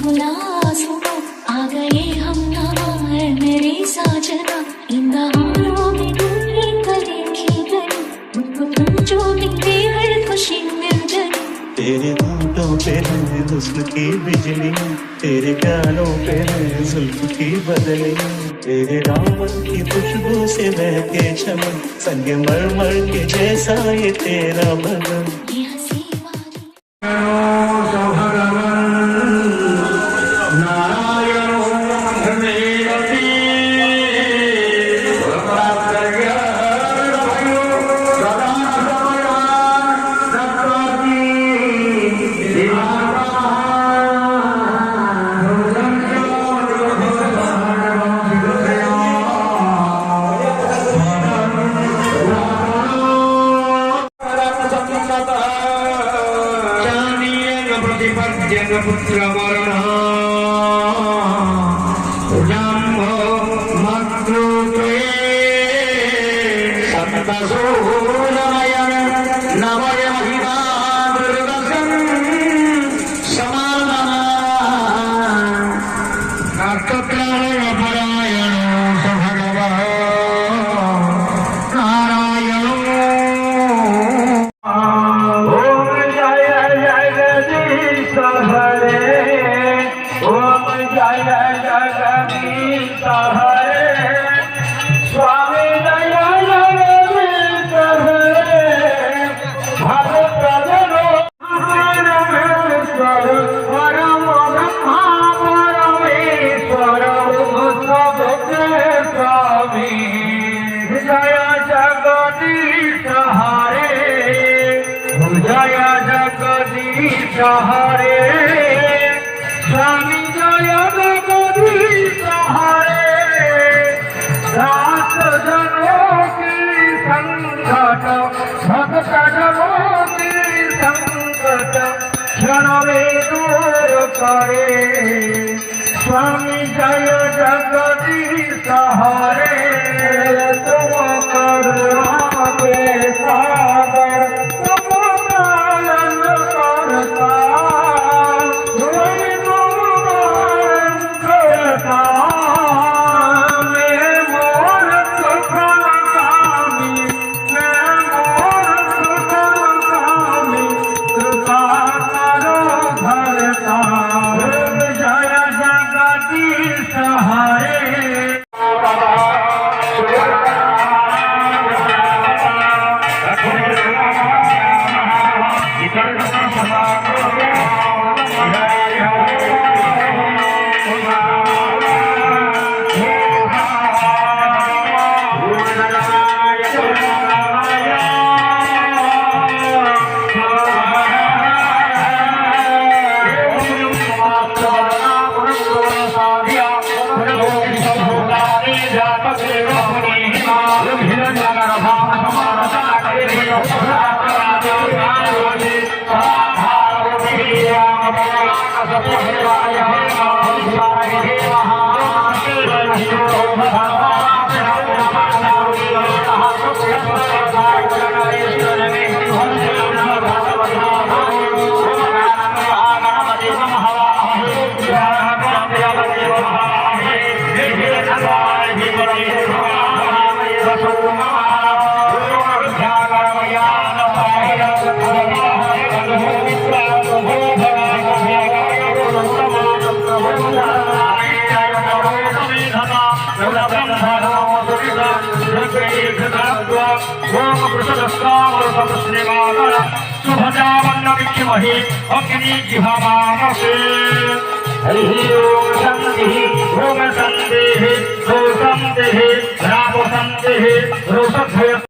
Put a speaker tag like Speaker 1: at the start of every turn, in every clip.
Speaker 1: सुना सुनो आ गए हम नवाए मेरी साजना इन बहारों में ढूंढी गली की गली मुझको तुम जो दिखती हर खुशी मिल जाए
Speaker 2: तेरे होठों पे है हुस्न की बिजली तेरे गालों पे है जुल्फ की बदली तेरे दामन की खुशबू से महके चमन संग मर के जैसा ये तेरा बदन
Speaker 1: ये हंसी वाली
Speaker 3: हरे स्वामी जय जगदीश हरे दास जनों की संकट भक्त जनों की संकट क्षण में दूर करे स्वामी जय जगदीश हरे तुम करुणा के सागर अग्नि जिहामानसे हरि ओम शांतिः ओम शांतिः ओम शांतिः राम शांतिः रोषध्वय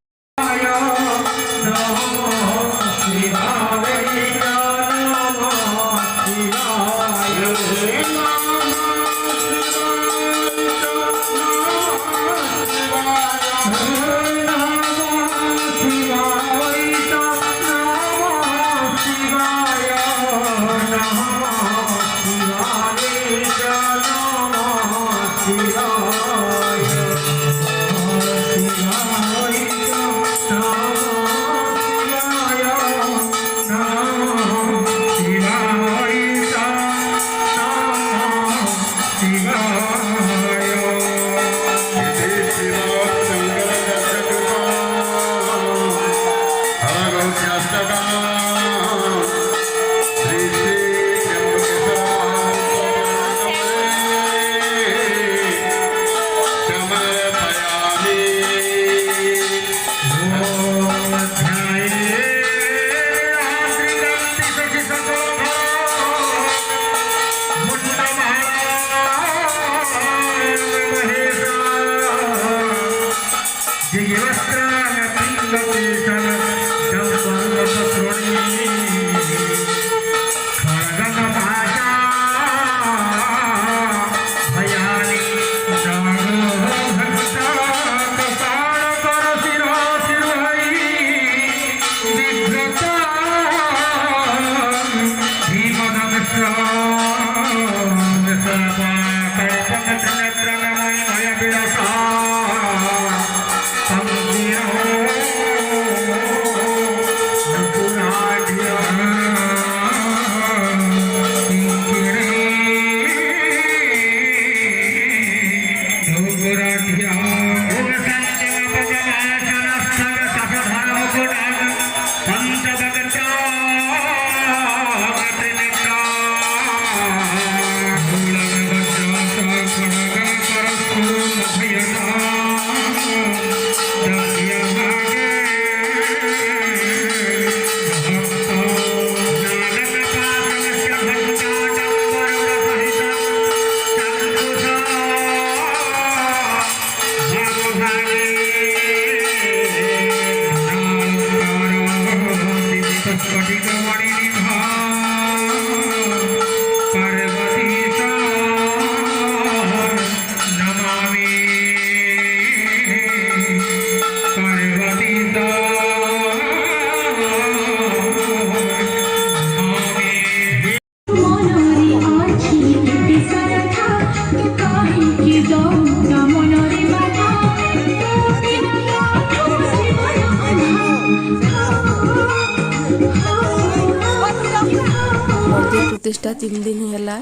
Speaker 4: 3 दिन ହେଲା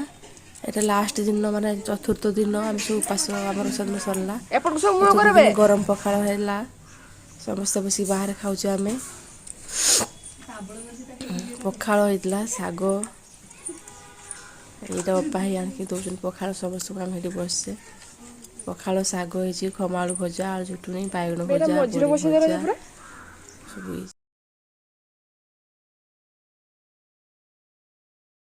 Speaker 4: এটা ଲାଷ୍ଟ ଦିନ ମାନେ ଚତୁର୍ଥ ଦିନ ଆମେ ସବୁ ଉପାସ ଆମର ସେଦିନ ସରିଲା ଗରମ ପଖାଳ ହେଲା ସମସ୍ତେ ବସି ବାହାରେ ଖାଉଛୁ ଆମେ ପଖାଳ ହେଇଥିଲା ଶାଗ ଏଇଟା ଅପା ହେଇ ଆଣିକି ଦେଉଛନ୍ତି ପଖାଳ ସମସ୍ତଙ୍କୁ ଆମେ ଏଠି ବସିଛେ ପଖାଳ ଶାଗ ହେଇଛି ଖମାଳୁ ଭଜା ଆଳୁ ଚଟୁଣି ବାଇଗଣ ଭଜା ସବୁ ହେଇଛି